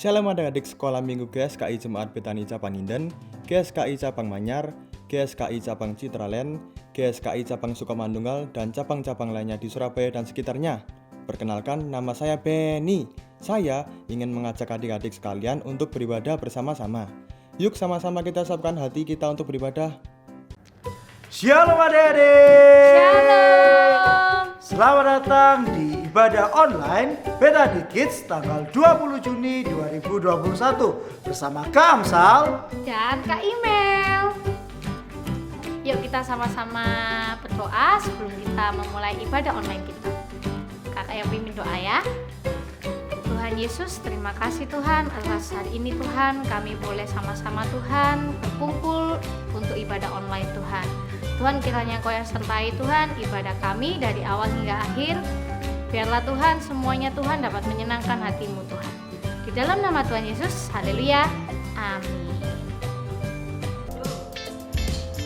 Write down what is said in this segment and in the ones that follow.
Shalom adik-adik sekolah minggu GSKI Jemaat Betani Cabang Inden, GSKI Cabang Manyar, GSKI Cabang Citraland, GSKI Cabang Sukamandunggal, dan cabang-cabang lainnya di Surabaya dan sekitarnya. Perkenalkan, nama saya Benny. Saya ingin mengajak adik-adik sekalian untuk beribadah bersama-sama. Yuk sama-sama kita siapkan hati kita untuk beribadah. Shalom adik-adik. Shalom. Selamat datang di ibadah online Betani Kids tanggal 20 Juni 2021 bersama Kak Amsal Dan Kak Imel. Yuk kita sama-sama berdoa sebelum kita memulai ibadah online kita. Kakak yang pimpin doa ya. Tuhan Yesus, terima kasih Tuhan atas hari ini Tuhan. Kami boleh sama-sama Tuhan berkumpul untuk ibadah online Tuhan. Tuhan, kiranya Kau yang sertai Tuhan ibadah kami dari awal hingga akhir. Biarlah Tuhan semuanya Tuhan dapat menyenangkan hati-Mu Tuhan. Di dalam nama Tuhan Yesus, haleluya, amin.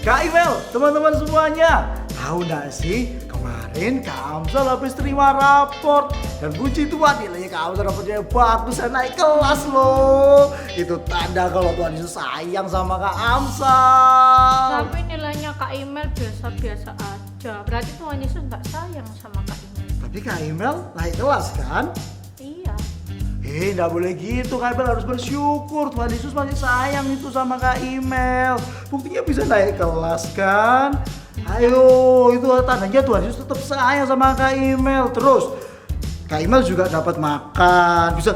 Kak Imel, teman-teman semuanya, tahu gak sih kemarin Kak Amsal habis terima raport dan puji Tuhan nilainya Kak Amsal rapportnya bagus dan naik kelas loh. Itu tanda kalau Tuhan Yesus sayang sama Kak Amsal. Tapi nilainya Kak Imel biasa-biasa aja. Berarti Tuhan Yesus nggak sayang sama Kak Imel. Tapi Kak Imel naik kelas kan? Iya. Nggak boleh gitu, Kak Imel harus bersyukur. Tuhan Yesus masih sayang itu sama Kak Imel. Buktinya bisa naik kelas kan? Ayo, itu tandanya Tuhan Yesus tetap sayang sama Kak Imel. Terus Kak Imel juga dapat makan, bisa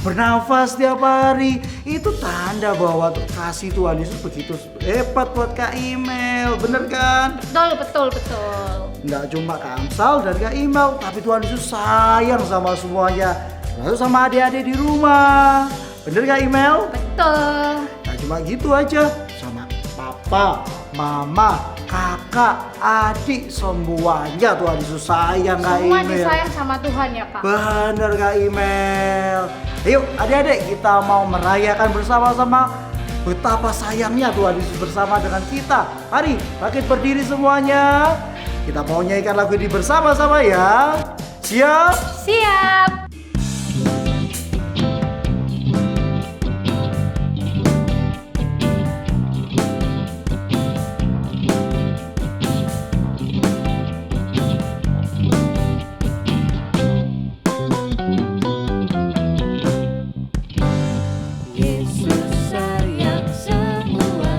bernafas tiap hari. Itu tanda bahwa kasih Tuhan Yesus begitu hebat buat Kak Imel. Bener kan? Betul. Nggak cuma Kak Amsal dan Kak Imel, tapi Tuhan Yesus sayang sama semuanya. Lalu sama adik-adik di rumah. Bener Kak Imel? Betul. Nah cuma gitu aja. Sama papa, mama, kakak, adik, semuanya Tuhan Yesus sayang Kak Semua Imel. disayang sama Tuhan ya Kak. Bener Kak Imel. Ayo adik-adik kita mau merayakan bersama-sama betapa sayangnya Tuhan Yesus bersama dengan kita. Mari bangkit berdiri semuanya. Kita mau nyanyikan lagu ini bersama-sama ya. Siap? Siap. Yesus sayang semua.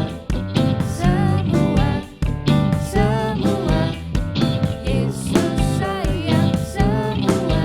Yesus sayang semua.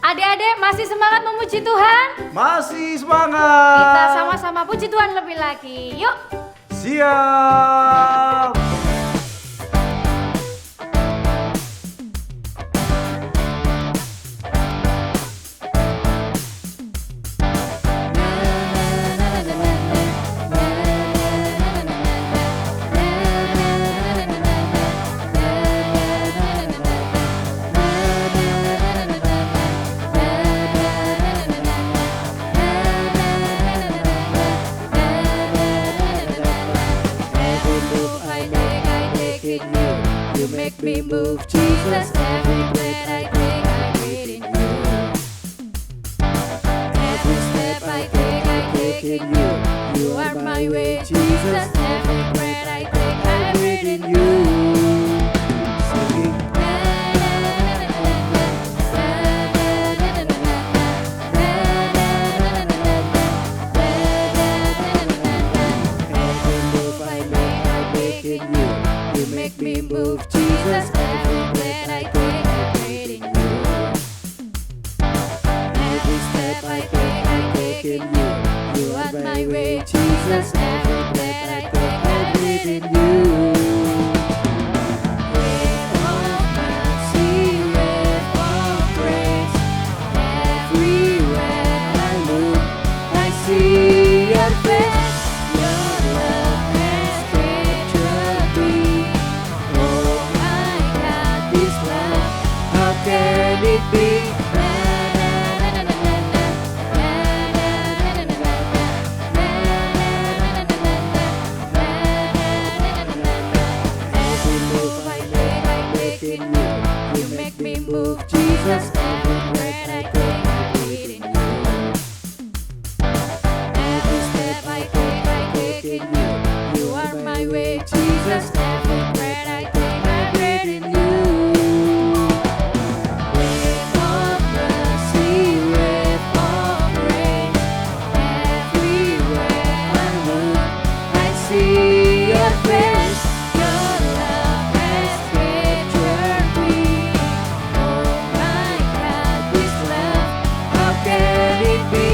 Adik-adik masih semangat memuji Tuhan? Masih semangat. Kita sama-sama puji Tuhan lebih lagi. Yuk. Siap. You make me move, Jesus. Every breath I take, I breathe in you. Every step I take in you. You are my way, Jesus. Every breath I take, I breathe in you. Singing. Every move I make in you. You make me move, Jesus. Every breath I breathe in you. Every step I take in you. You are my way, Jesus. Every breath I breathe in you. Wave of mercy, wave of grace. Everywhere I look, I see your face. Your love has captured me. Oh my God, this love, how can it be? Every move I make in you. You make me move, Jesus. Every breath I breathe in you. Every step I take in you. You are my way, Jesus. Every breath I breathe in you. Wave of mercy, wave of grace. Everywhere I look, I see your face. Your love has captured me. Oh my God, this love, how can it be?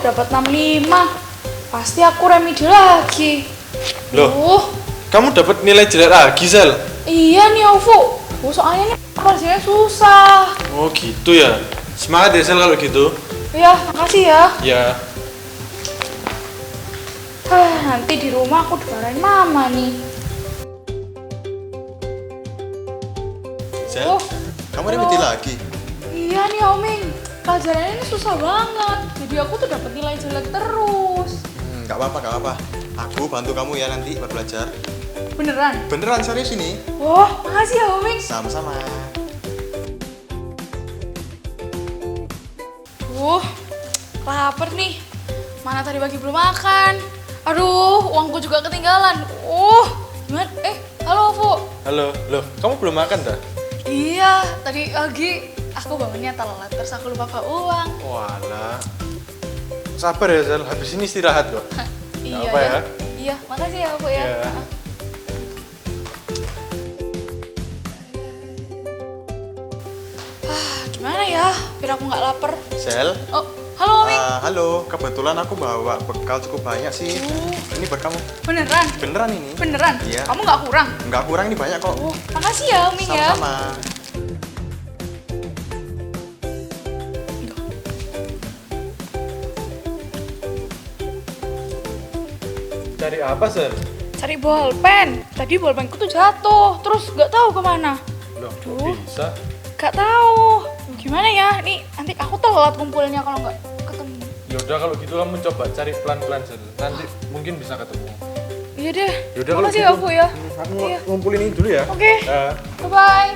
Dapat 65. Pasti aku remedi lagi. Loh, kamu dapat nilai jelek lagi, Sel? Iya nih, Ovo. Soalnya nih pelajarannya susah. Oh gitu ya. Semangat ya, Sel, kalau gitu. Ya, makasih ya. Ya. Nanti di rumah aku dimarahin mama nih. Sel, Oh, kamu halo. remedi lagi? Iya nih, Oming. Pelajarannya ini susah banget. Jadi aku tuh dapat nilai jelek terus. Nggak apa-apa. Aku bantu kamu ya nanti buat belajar. Beneran? Beneran, serius ini? Wah, makasih ya, Oming. Sama-sama. Lapar nih. Mana tadi pagi belum makan. Aduh, uangku juga ketinggalan. Gimana? Halo, Ovo. Halo, loh, kamu belum makan dah? Iya, tadi pagi aku bangunnya telat, terus aku lupa bawa uang. Walah. Sabar ya, Sel. Habis ini istirahat kok. Iya apa ya? Iya, makasih ya, Bu ya. Iya. Gimana ya? Biar aku nggak lapar. Sel, Oh, halo, Oming. halo. Kebetulan aku bawa bekal cukup banyak sih. Ini buat kamu. Beneran? Beneran ini? Beneran? Iya. Kamu nggak kurang? Nggak kurang, ini banyak kok. Makasih ya, Oming ya. Sama-sama. Cari apa, Sel? Cari bolpen. Tadi bolpenku tuh jatuh, terus nggak tahu kemana. Loh, kok Duh. bisa? Nggak tahu. Gimana ya? Nih, nanti aku telat kumpulnya kalau nggak ketemu. Ya udah kalau gitu kamu coba cari pelan-pelan, Sel. Nanti mungkin bisa ketemu. Iya deh. Yaudah, kalau Makasih ya gitu. Bu ya. Aku Iya. ngumpulin ini dulu ya. Oke. Ya. Bye-bye.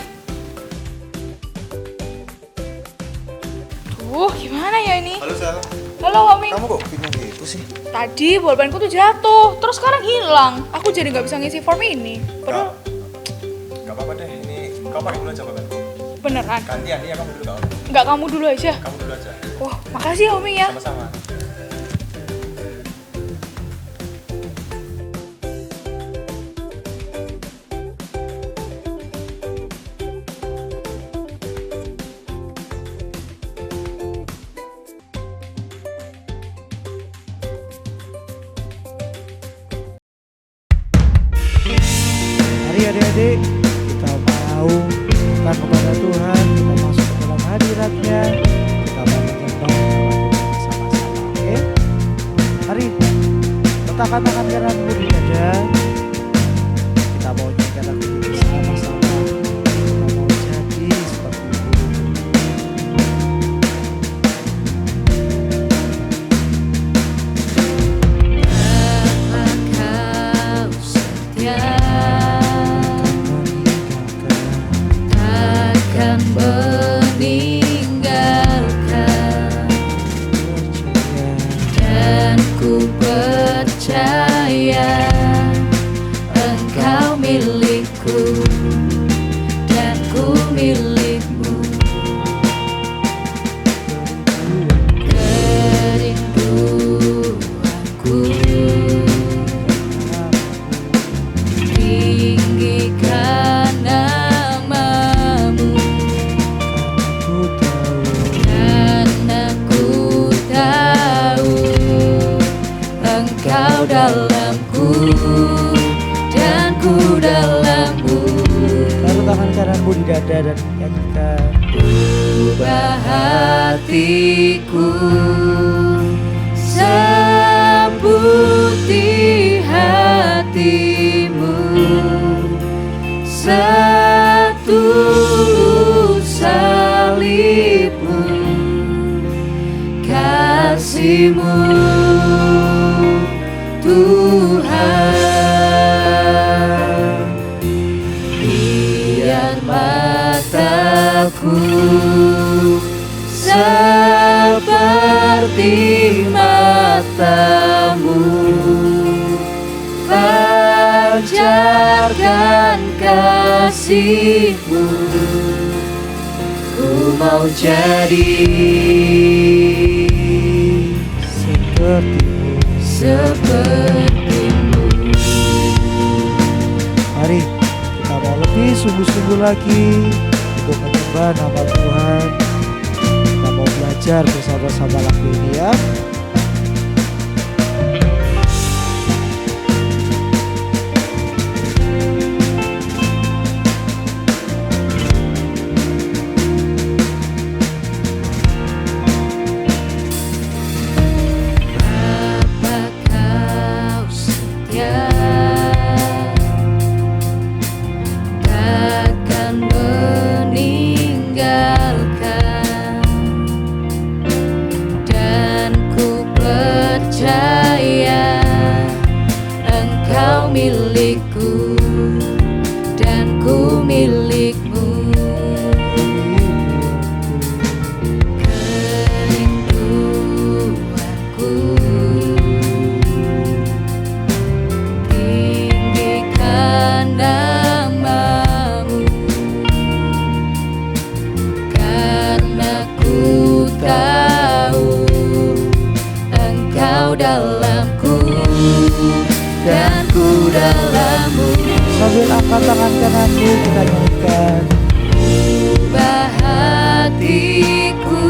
Tuh, gimana ya ini? Halo Sel, Halo, Omi. kamu kok bingung gitu sih? Tadi bolpenku tuh jatuh, terus sekarang hilang. Aku jadi nggak bisa ngisi form ini. Padahal Gak apa-apa deh, ini kau pakai dulu aja pulpenku. beneran. Gantian, iya kamu dulu kau. Nggak kamu dulu aja. Kamu dulu aja. Wah, makasih ya Omi ya. Sama-sama. Mari adik-adik, kita mau minta kepada Tuhan, kita masuk ke dalam hadiratnya, kita mau menyembah nama Tuhan bersama-sama, oke? Mari, letakkan tangan kananmu di dada, kita mau nyanyikan lagu ini bersama-sama, kita mau jadi seperti itu. Kau setia Meninggalkan takkan meninggalkan, dan ku percaya Engkau milikku dan ku milikmu. Kerinduanku tinggikan namamu, Aku tahu karena ku tahu Engkau dalamku dan ku dalammu. taruh tangan kananmu di dada dan nyanyikan. Ubah hatiku seputih hatimu, setulus salibmu, kasihmu Tuhan. Biar mataku seperti matamu, pancarkan kasihmu. Ku mau jadi sepertimu. Mari kita mau lebih sungguh-sungguh lagi untuk menyembah nama Tuhan. Kita mau belajar bersama-sama lagu ini ya. Apa kau setia, takkan meninggalkan, dan ku percaya Engkau milikku dan ku milikmu. Kerinduanku tinggikan namamu, karena ku tahu Engkau dalamku dan ku dalammu. Sambil angkat tangan kananmu kita nyanyikan. Ubah hatiku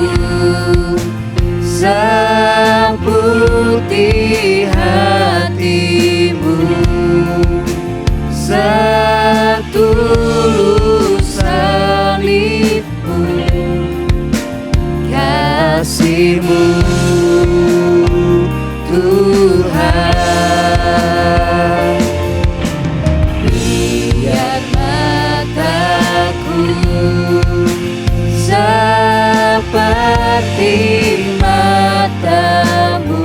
seputih hatimu, setulus salibmu, kasihmu Tuhan. Biar mataku seperti matamu,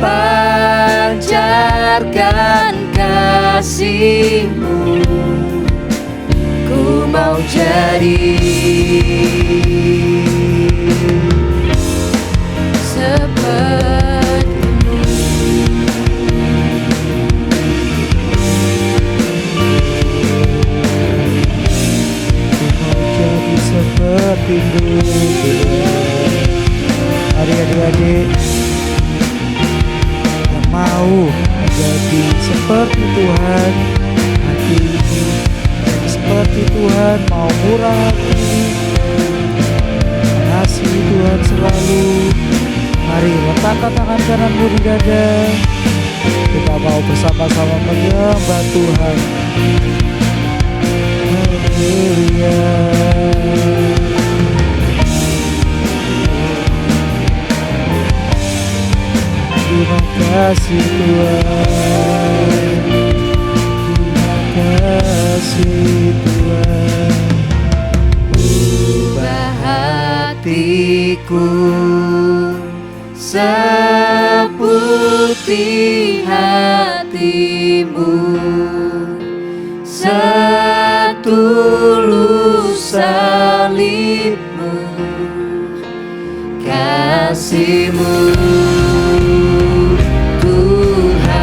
pancar kasih-Mu, ku mau jadi seperti-Mu. Jadi seperti-Mu. Adik-adik yang mau menjadi seperti Tuhan, hati ini jadi seperti Tuhan, mau murah hati, mengasihi Tuhan selalu. Mari letakkan tangan kananmu di dada. Kita mau bersama-sama menyembah Tuhan. Haleluya. Terima kasih Tuhan. Terima kasih Tuhan. Ubah hatiku seputih hati-Mu, setulus salib-Mu, kasih-Mu Tuhan.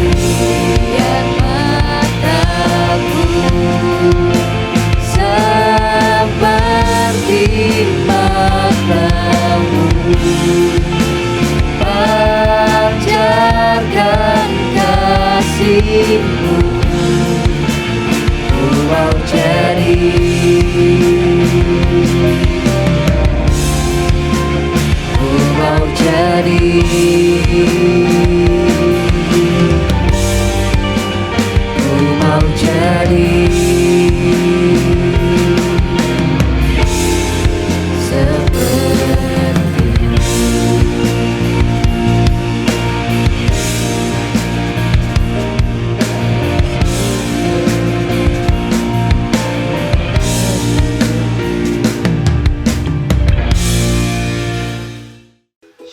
Biar mataku seperti mata-Mu, pancarkan kasih-Mu, ku mau jadi, ku mau jadi, ku mau jadi seperti-Mu.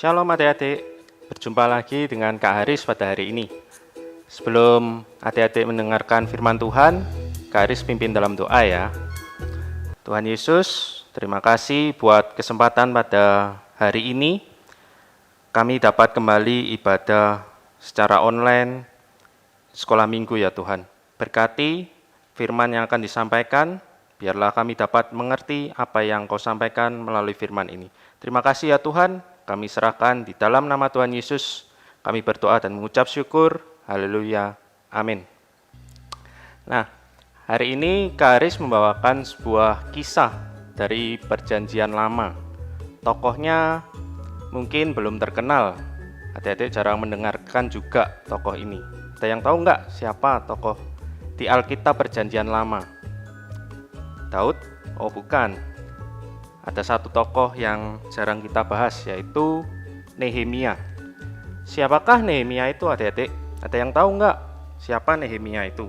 Shalom adik-adik, berjumpa lagi dengan Kak Haris pada hari ini. Sebelum adik-adik mendengarkan firman Tuhan, Kak Haris pimpin dalam doa ya. Tuhan Yesus, terima kasih buat kesempatan pada hari ini. Kami dapat kembali ibadah secara online sekolah minggu ya Tuhan. Berkati firman yang akan disampaikan, biarlah kami dapat mengerti apa yang Kau sampaikan melalui firman ini. Terima kasih ya Tuhan. Kami serahkan di dalam nama Tuhan Yesus, kami berdoa dan mengucap syukur. Haleluya. Amin. Nah, hari ini Kak Haris membawakan sebuah kisah dari Perjanjian Lama. Tokohnya mungkin belum terkenal. Adik-adik jarang mendengarkan juga tokoh ini. Ada yang tahu nggak siapa tokoh di Alkitab Perjanjian Lama? Daud? Oh bukan. Ada satu tokoh yang jarang kita bahas, yaitu Nehemia. Siapakah Nehemia itu adik-adik? Ada yang tahu nggak siapa Nehemia itu?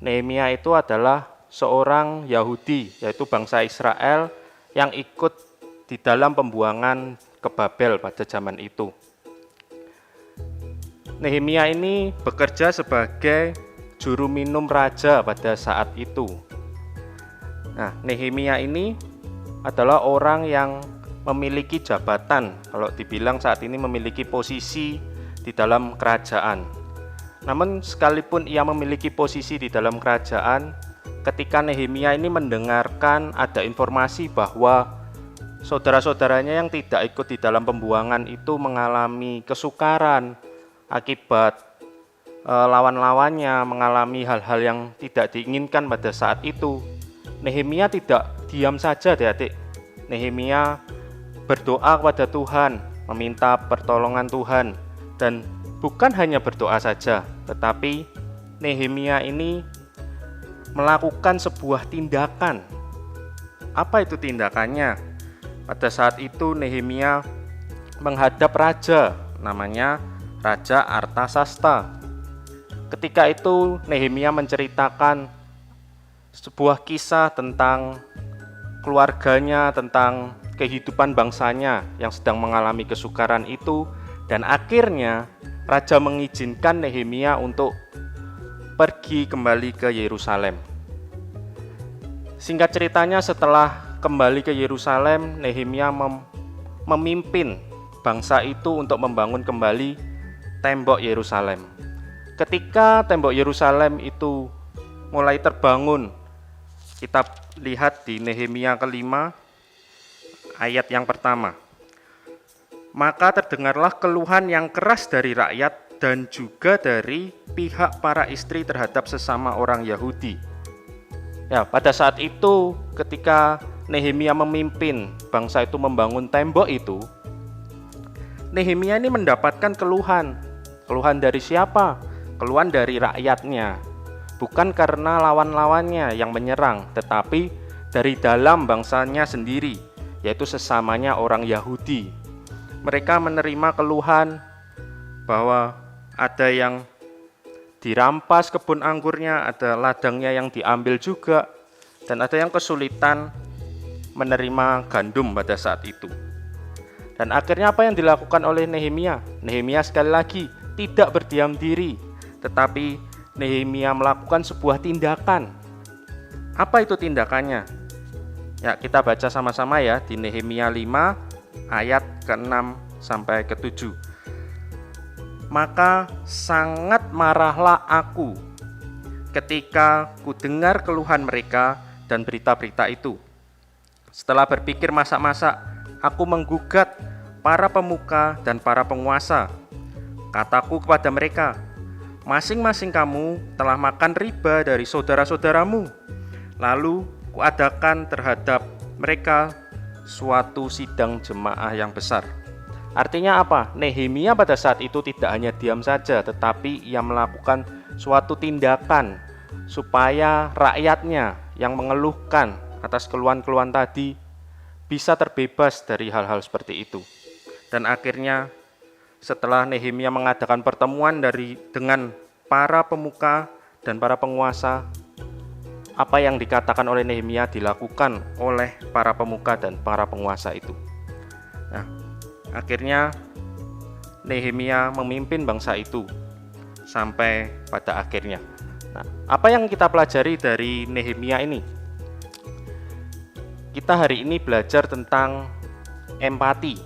Nehemia itu adalah seorang Yahudi, yaitu bangsa Israel yang ikut di dalam pembuangan ke Babel pada zaman itu. Nehemia ini bekerja sebagai juru minum raja pada saat itu. Nah, Nehemia ini adalah orang yang memiliki jabatan, kalau dibilang saat ini memiliki posisi di dalam kerajaan. Namun sekalipun ia memiliki posisi di dalam kerajaan, ketika Nehemia ini mendengarkan ada informasi bahwa saudara-saudaranya yang tidak ikut di dalam pembuangan itu mengalami kesukaran akibat lawan-lawannya mengalami hal-hal yang tidak diinginkan pada saat itu, Nehemia tidak diam saja adik-adik. Nehemia berdoa kepada Tuhan, meminta pertolongan Tuhan, dan bukan hanya berdoa saja, tetapi Nehemia ini melakukan sebuah tindakan. Apa itu tindakannya? Pada saat itu Nehemia menghadap raja, namanya Raja Artasasta. Ketika itu Nehemia menceritakan sebuah kisah tentang keluarganya, tentang kehidupan bangsanya yang sedang mengalami kesukaran itu, Dan akhirnya raja mengizinkan Nehemia untuk pergi kembali ke Yerusalem. Singkat ceritanya, setelah kembali ke Yerusalem, Nehemia memimpin bangsa itu untuk membangun kembali tembok Yerusalem. Ketika tembok Yerusalem itu mulai terbangun, kita lihat di Nehemia ke-5 ayat yang pertama. Maka terdengarlah keluhan yang keras dari rakyat dan juga dari pihak para istri terhadap sesama orang Yahudi. Ya, pada saat itu ketika Nehemia memimpin bangsa itu membangun tembok itu, Nehemia ini mendapatkan keluhan. Keluhan dari siapa? Keluhan dari rakyatnya. Bukan karena lawan-lawannya yang menyerang, tetapi dari dalam bangsanya sendiri, yaitu sesamanya orang Yahudi. Mereka menerima keluhan bahwa ada yang dirampas kebun anggurnya, ada ladangnya yang diambil juga, dan ada yang kesulitan menerima gandum pada saat itu. Dan akhirnya apa yang dilakukan oleh Nehemia? Nehemia sekali lagi tidak berdiam diri, tetapi Nehemia melakukan sebuah tindakan. Apa itu tindakannya? Ya, kita baca sama-sama ya di Nehemia 5 ayat ke-6 sampai ke-7. Maka sangat marahlah aku ketika kudengar keluhan mereka dan berita-berita itu. Setelah berpikir masak-masak, aku menggugat para pemuka dan para penguasa. Kataku kepada mereka, masing-masing kamu telah makan riba dari saudara-saudaramu. Lalu kuadakan terhadap mereka suatu sidang jemaah yang besar. Artinya apa? Nehemia pada saat itu tidak hanya diam saja, tetapi ia melakukan suatu tindakan supaya rakyatnya yang mengeluhkan atas keluhan-keluhan tadi bisa terbebas dari hal-hal seperti itu. Dan akhirnya setelah Nehemia mengadakan pertemuan dengan para pemuka dan para penguasa, apa yang dikatakan oleh Nehemia dilakukan oleh para pemuka dan para penguasa itu. Nah, akhirnya Nehemia memimpin bangsa itu sampai pada akhirnya. Nah, apa yang kita pelajari dari Nehemia ini? Kita hari ini belajar tentang empati.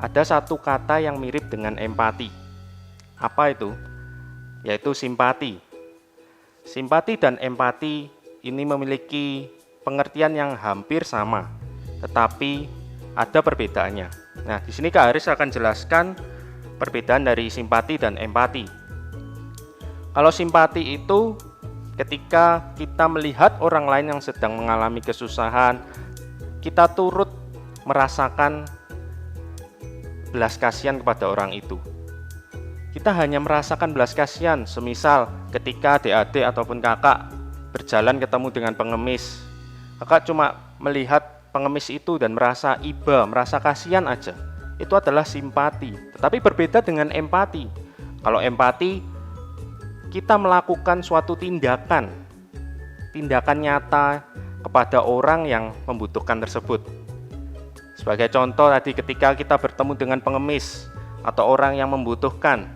Ada satu kata yang mirip dengan empati. Apa itu? Yaitu simpati. Simpati dan empati ini memiliki pengertian yang hampir sama, tetapi ada perbedaannya. Nah, di sini Kak Haris akan jelaskan perbedaan dari simpati dan empati. Kalau simpati itu ketika kita melihat orang lain yang sedang mengalami kesusahan, kita turut merasakan belas kasihan kepada orang itu. Kita hanya merasakan belas kasihan, semisal ketika adik-adik ataupun kakak berjalan ketemu dengan pengemis. Kakak cuma melihat pengemis itu dan merasa iba, merasa kasihan aja. Itu adalah simpati. Tetapi berbeda dengan empati. Kalau empati, kita melakukan suatu tindakan nyata kepada orang yang membutuhkan tersebut. Sebagai contoh tadi ketika kita bertemu dengan pengemis atau orang yang membutuhkan,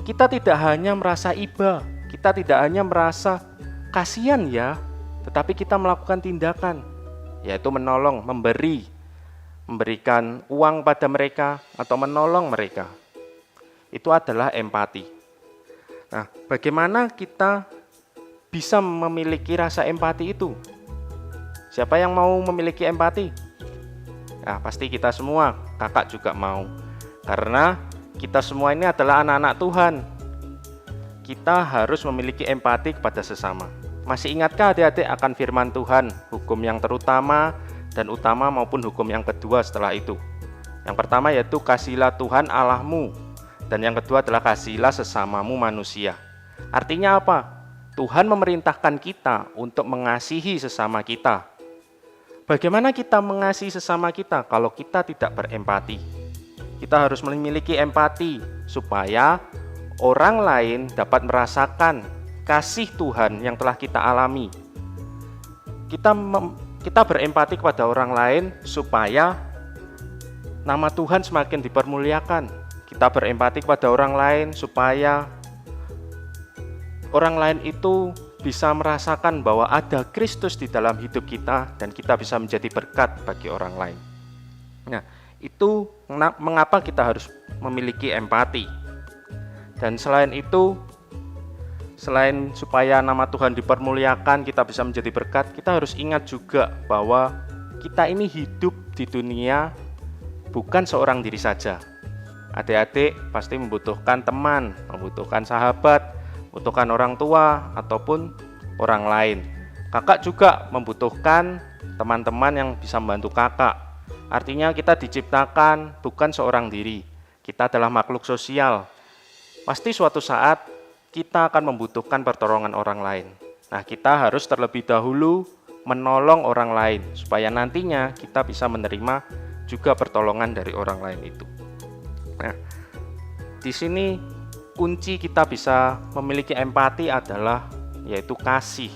kita tidak hanya merasa iba, kita tidak hanya merasa kasihan ya, tetapi kita melakukan tindakan, yaitu menolong, memberikan uang pada mereka atau menolong mereka. Itu adalah empati. Nah, bagaimana kita bisa memiliki rasa empati itu? Siapa yang mau memiliki empati? Nah, pasti kita semua, kakak juga mau. Karena kita semua ini adalah anak-anak Tuhan. Kita harus memiliki empati kepada sesama. Masih ingatkah adik-adik akan firman Tuhan, hukum yang terutama dan utama maupun hukum yang kedua setelah itu? Yang pertama yaitu kasihilah Tuhan Allahmu, dan yang kedua adalah kasihilah sesamamu manusia. Artinya apa? Tuhan memerintahkan kita untuk mengasihi sesama kita. Bagaimana kita mengasihi sesama kita kalau kita tidak berempati? Kita harus memiliki empati supaya orang lain dapat merasakan kasih Tuhan yang telah kita alami. Kita berempati kepada orang lain supaya nama Tuhan semakin dipermuliakan. kita berempati kepada orang lain supaya orang lain itu bisa merasakan bahwa ada Kristus di dalam hidup kita dan kita bisa menjadi berkat bagi orang lain. Nah, itu mengapa kita harus memiliki empati. Dan selain itu, selain supaya nama Tuhan dipermuliakan, kita bisa menjadi berkat, kita harus ingat juga bahwa kita ini hidup di dunia bukan seorang diri saja. Adik-adik pasti membutuhkan teman, membutuhkan sahabat, membutuhkan orang tua ataupun orang lain. Kakak juga membutuhkan teman-teman yang bisa membantu kakak. Artinya kita diciptakan bukan seorang diri. Kita adalah makhluk sosial. Pasti suatu saat kita akan membutuhkan pertolongan orang lain. Nah, kita harus terlebih dahulu menolong orang lain supaya nantinya kita bisa menerima juga pertolongan dari orang lain itu. Nah, di sini kunci kita bisa memiliki empati adalah yaitu kasih.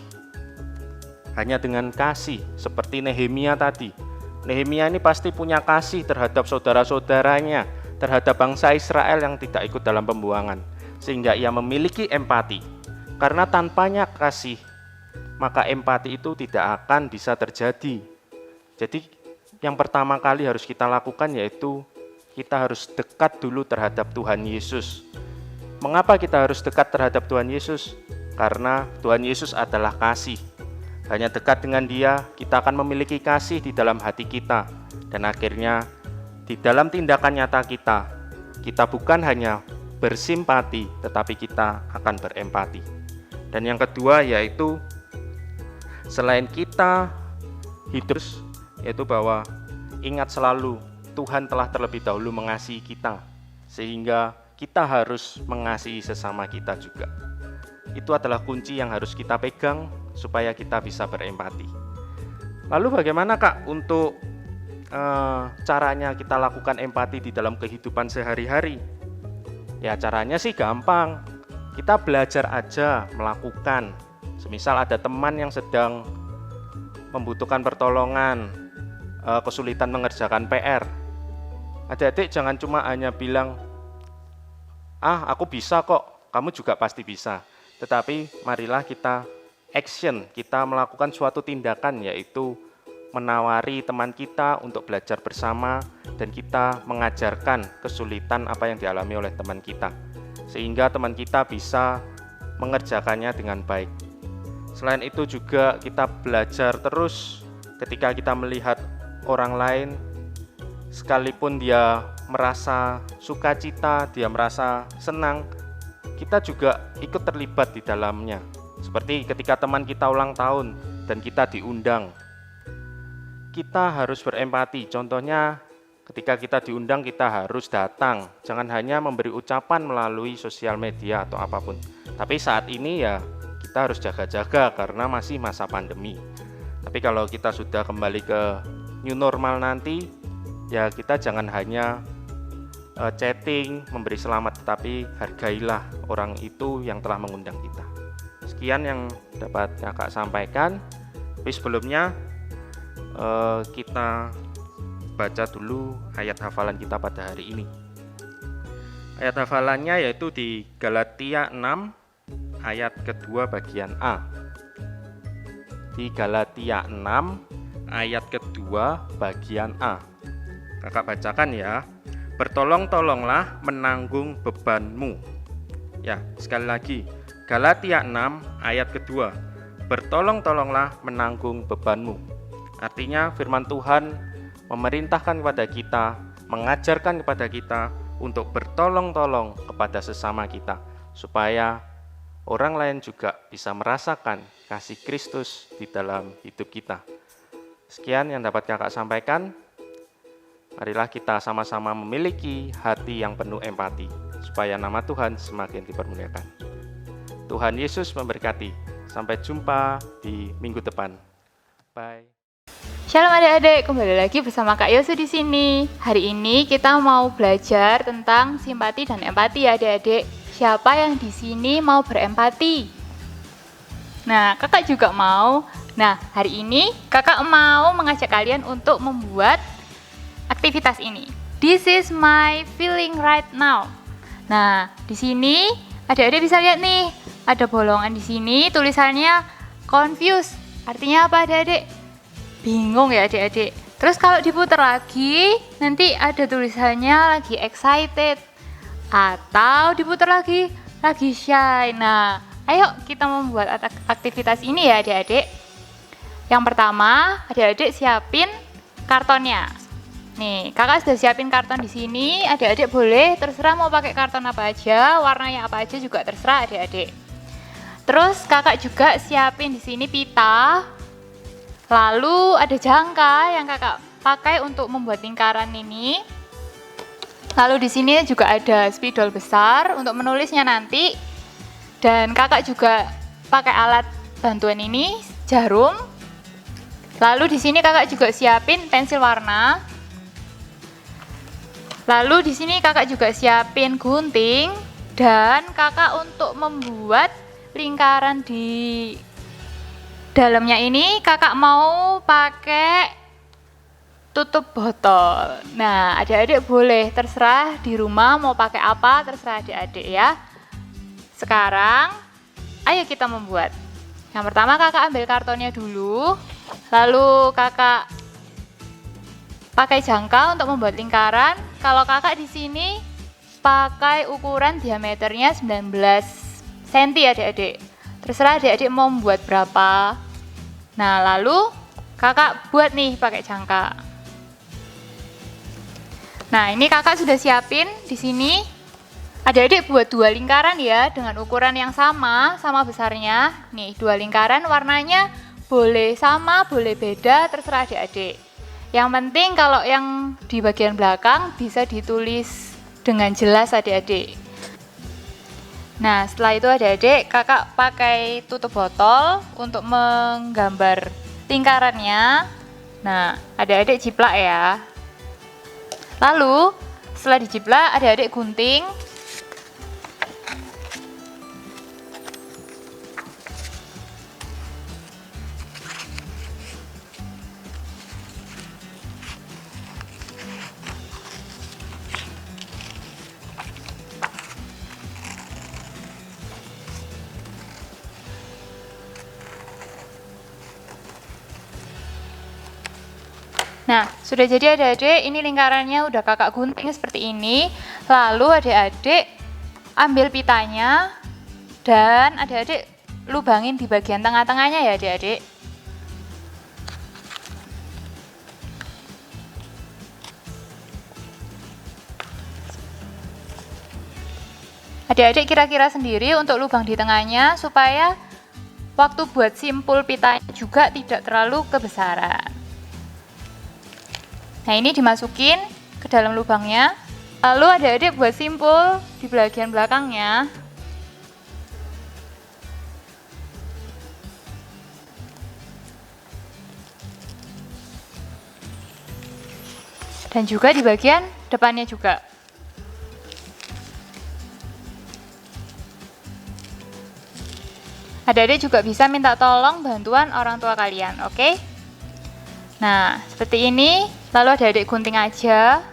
Hanya dengan kasih, seperti Nehemia tadi. Nehemia ini pasti punya kasih terhadap saudara-saudaranya, terhadap bangsa Israel yang tidak ikut dalam pembuangan, sehingga ia memiliki empati. Karena tanpanya kasih, maka empati itu tidak akan bisa terjadi. Jadi yang pertama kali harus kita lakukan yaitu kita harus dekat dulu terhadap Tuhan Yesus. Mengapa kita harus dekat terhadap Tuhan Yesus? Karena Tuhan Yesus adalah kasih. Hanya dekat dengan Dia, kita akan memiliki kasih di dalam hati kita. Dan akhirnya, di dalam tindakan nyata kita bukan hanya bersimpati, tetapi kita akan berempati. Dan yang kedua yaitu, selain kita hidup, yaitu bahwa ingat selalu, Tuhan telah terlebih dahulu mengasihi kita, sehingga kita harus mengasihi sesama kita juga. Itu adalah kunci yang harus kita pegang supaya kita bisa berempati. Lalu bagaimana Kak untuk caranya kita lakukan empati di dalam kehidupan sehari-hari? Ya caranya sih gampang. Kita belajar aja melakukan. Semisal ada teman yang sedang membutuhkan pertolongan, kesulitan mengerjakan PR. Adik-adik jangan cuma hanya bilang, aku bisa kok, kamu juga pasti bisa. Tetapi marilah kita action, kita melakukan suatu tindakan yaitu menawari teman kita untuk belajar bersama dan kita mengajarkan kesulitan apa yang dialami oleh teman kita. Sehingga teman kita bisa mengerjakannya dengan baik. Selain itu juga kita belajar terus ketika kita melihat orang lain, sekalipun dia merasa sukacita, dia merasa senang, kita juga ikut terlibat di dalamnya. Seperti ketika teman kita ulang tahun dan kita diundang, kita harus berempati. Contohnya ketika kita diundang, kita harus datang. Jangan hanya memberi ucapan melalui sosial media atau apapun. Tapi saat ini ya kita harus jaga-jaga karena masih masa pandemi. Tapi kalau kita sudah kembali ke new normal nanti, ya kita jangan hanya chatting, memberi selamat, tetapi hargailah orang itu yang telah mengundang kita. Sekian yang dapat kakak sampaikan. Tapi sebelumnya kita baca dulu ayat hafalan kita pada hari ini. Ayat hafalannya yaitu di Galatia 6 ayat kedua bagian A. Di Galatia 6 ayat kedua bagian A. Kakak bacakan ya. Bertolong-tolonglah menanggung bebanmu. Ya, sekali lagi. Galatia 6 ayat kedua. Bertolong-tolonglah menanggung bebanmu. Artinya firman Tuhan memerintahkan kepada kita, mengajarkan kepada kita untuk bertolong-tolong kepada sesama kita, supaya orang lain juga bisa merasakan kasih Kristus di dalam hidup kita. Sekian yang dapat kakak sampaikan. Marilah kita sama-sama memiliki hati yang penuh empati, supaya nama Tuhan semakin dipermuliakan. Tuhan Yesus memberkati. Sampai jumpa di minggu depan. Bye. Shalom adik-adik, kembali lagi bersama Kak Yosu di sini. Hari ini kita mau belajar tentang simpati dan empati ya adik-adik. Siapa yang di sini mau berempati? Nah, kakak juga mau. Nah, hari ini kakak mau mengajak kalian untuk membuat aktivitas ini. This is my feeling right now. Nah, di sini adik-adik bisa lihat nih, ada bolongan di sini tulisannya confused. Artinya apa adik-adik? Bingung ya adik-adik. Terus kalau diputar lagi, nanti ada tulisannya lagi excited. Atau diputar lagi shy. Nah, ayo kita membuat aktivitas ini ya adik-adik. Yang pertama, adik-adik siapin kartonnya. Nih, kakak sudah siapin karton di sini. Adik-adik boleh terserah mau pakai karton apa aja, warnanya apa aja juga terserah adik-adik. Terus kakak juga siapin di sini pita. Lalu ada jangka yang kakak pakai untuk membuat lingkaran ini. Lalu di sini juga ada spidol besar untuk menulisnya nanti. Dan kakak juga pakai alat bantuan ini, jarum. Lalu di sini kakak juga siapin pensil warna. Lalu di sini kakak juga siapin gunting dan kakak untuk membuat lingkaran di dalamnya ini kakak mau pakai tutup botol. Nah, adik-adik boleh terserah di rumah mau pakai apa, terserah adik-adik ya. Sekarang ayo kita membuat. Yang pertama kakak ambil kartonnya dulu, lalu kakak pakai jangka untuk membuat lingkaran. Kalau kakak di sini pakai ukuran diameternya 19 cm adik-adik. Terserah adik-adik mau membuat berapa. Nah, lalu kakak buat nih pakai jangka. Nah, ini kakak sudah siapin di sini. Adik-adik buat 2 lingkaran ya dengan ukuran yang sama besarnya. Nih, 2 lingkaran warnanya boleh sama, boleh beda, terserah adik-adik. Yang penting kalau yang di bagian belakang bisa ditulis dengan jelas adik-adik. Nah, setelah itu adik-adik kakak pakai tutup botol untuk menggambar lingkarannya. Nah, adik-adik jiplak ya. Lalu setelah dijiplak adik-adik gunting. Nah, sudah jadi adik-adik, ini lingkarannya udah kakak gunting seperti ini. Lalu adik-adik ambil pitanya dan adik-adik lubangin di bagian tengah-tengahnya ya adik-adik. Adik-adik kira-kira sendiri untuk lubang di tengahnya supaya waktu buat simpul pitanya juga tidak terlalu kebesaran. Nah, ini dimasukin ke dalam lubangnya. Lalu adik-adik buat simpul di bagian belakangnya. Dan juga di bagian depannya juga. Adik-adik juga bisa minta tolong bantuan orang tua kalian, oke? Nah, seperti ini. Lalu adik-adik gunting aja.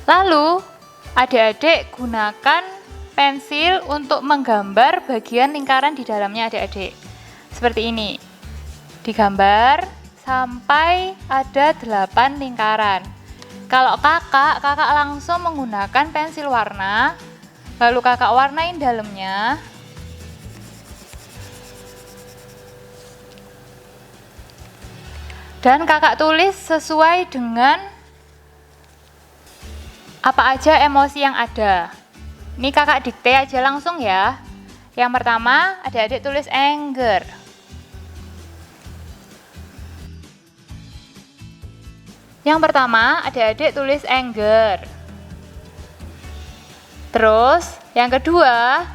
Lalu adik-adik gunakan pensil untuk menggambar bagian lingkaran di dalamnya adik-adik. Seperti ini. Digambar sampai ada 8 lingkaran. Kalau kakak langsung menggunakan pensil warna. Lalu kakak warnain dalamnya. Dan kakak tulis sesuai dengan apa aja emosi yang ada. Ini kakak dikte aja langsung ya. Yang pertama, adik-adik tulis anger. Yang pertama, adik-adik tulis anger. Terus, yang kedua,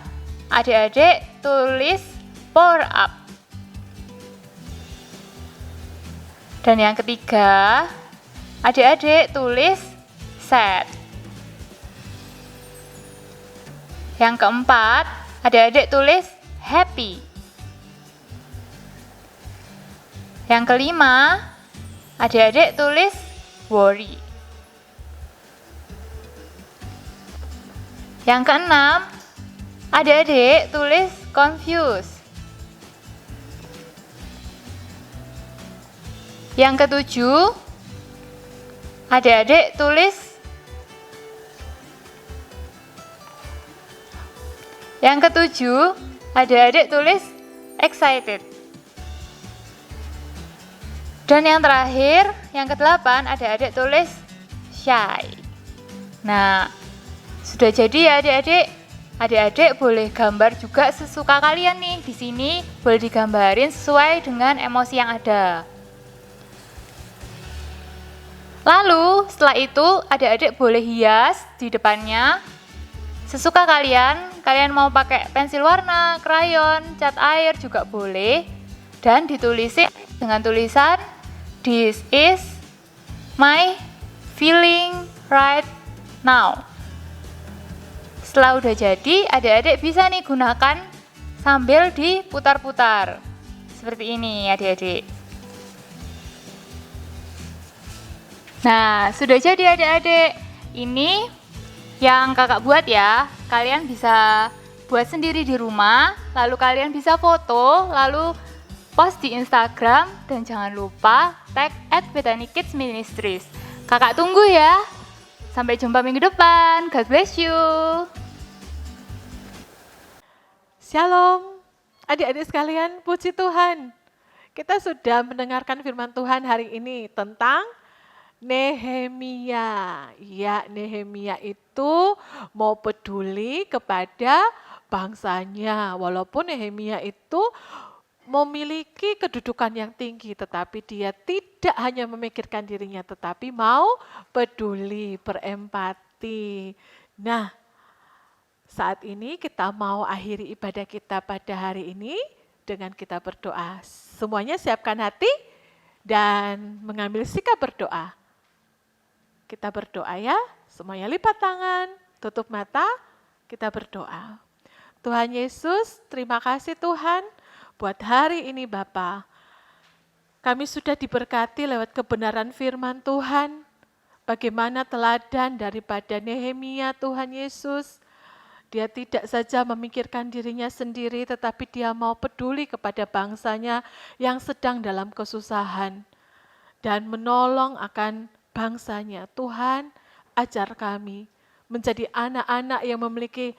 adik-adik tulis pour up. Dan yang ketiga, adik-adik tulis sad. Yang keempat, adik-adik tulis happy. Yang kelima, adik-adik tulis worry. Yang keenam, adik-adik tulis confused. Yang ketujuh, adik-adik tulis excited. Dan yang terakhir, yang kedelapan, adik-adik tulis shy. Nah, sudah jadi ya adik-adik. Adik-adik boleh gambar juga sesuka kalian nih. Di sini boleh digambarin sesuai dengan emosi yang ada. Lalu setelah itu adik-adik boleh hias di depannya sesuka kalian. Kalian mau pakai pensil warna, krayon, cat air juga boleh. Dan ditulisin dengan tulisan "This is my feeling right now". Setelah udah jadi, adik-adik bisa nih gunakan sambil diputar-putar. Seperti ini adik-adik. Nah, sudah jadi adik-adik. Ini yang kakak buat ya. Kalian bisa buat sendiri di rumah, lalu kalian bisa foto, lalu post di Instagram, dan jangan lupa tag @BethanyKidsMinistries. Kakak tunggu ya. Sampai jumpa minggu depan. God bless you. Shalom, adik-adik sekalian, puji Tuhan. Kita sudah mendengarkan firman Tuhan hari ini tentang Nehemia. Ya, Nehemia itu mau peduli kepada bangsanya. Walaupun Nehemia itu memiliki kedudukan yang tinggi, tetapi dia tidak hanya memikirkan dirinya, tetapi mau peduli, berempati. Nah, saat ini kita mau akhiri ibadah kita pada hari ini dengan kita berdoa. Semuanya siapkan hati dan mengambil sikap berdoa. Kita berdoa ya, semuanya lipat tangan, tutup mata, kita berdoa. Tuhan Yesus, terima kasih Tuhan buat hari ini Bapa. Kami sudah diberkati lewat kebenaran firman Tuhan. Bagaimana teladan daripada Nehemia Tuhan Yesus. Dia tidak saja memikirkan dirinya sendiri, tetapi dia mau peduli kepada bangsanya yang sedang dalam kesusahan. Dan menolong akan bangsanya. Tuhan, ajar kami menjadi anak-anak yang memiliki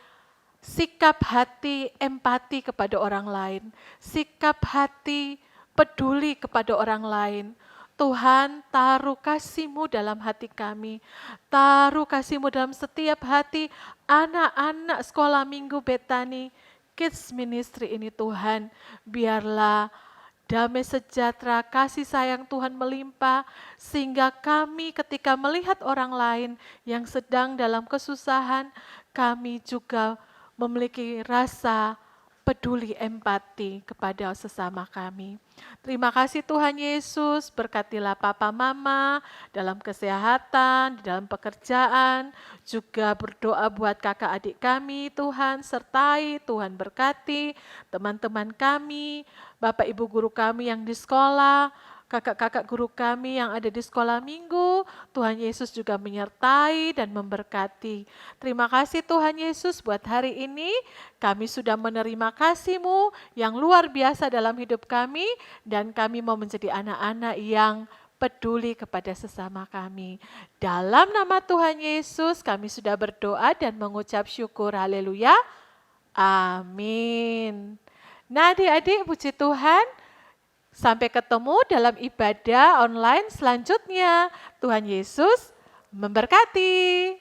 sikap hati empati kepada orang lain. Sikap hati peduli kepada orang lain. Tuhan, taruh kasih-Mu dalam hati kami. Taruh kasih-Mu dalam setiap hati anak-anak sekolah minggu Bethany Kids Ministry ini Tuhan. Biarlah damai sejahtera, kasih sayang Tuhan melimpah, sehingga kami ketika melihat orang lain yang sedang dalam kesusahan, kami juga memiliki rasa peduli empati kepada sesama kami. Terima kasih Tuhan Yesus, berkatilah Papa Mama dalam kesehatan, di dalam pekerjaan, juga berdoa buat kakak adik kami Tuhan, sertai Tuhan berkati teman-teman kami, Bapak Ibu guru kami yang di sekolah, kakak-kakak guru kami yang ada di sekolah minggu, Tuhan Yesus juga menyertai dan memberkati. Terima kasih Tuhan Yesus buat hari ini, kami sudah menerima kasih-Mu yang luar biasa dalam hidup kami, dan kami mau menjadi anak-anak yang peduli kepada sesama kami. Dalam nama Tuhan Yesus kami sudah berdoa dan mengucap syukur, haleluya, amin. Nah adik-adik, puji Tuhan, sampai ketemu dalam ibadah online selanjutnya. Tuhan Yesus memberkati.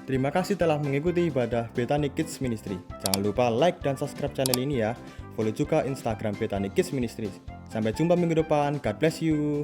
Terima kasih telah mengikuti ibadah Bethany Kids Ministry. Jangan lupa like dan subscribe channel ini ya. Follow juga Instagram Bethany Kids Ministry. Sampai jumpa minggu depan. God bless you.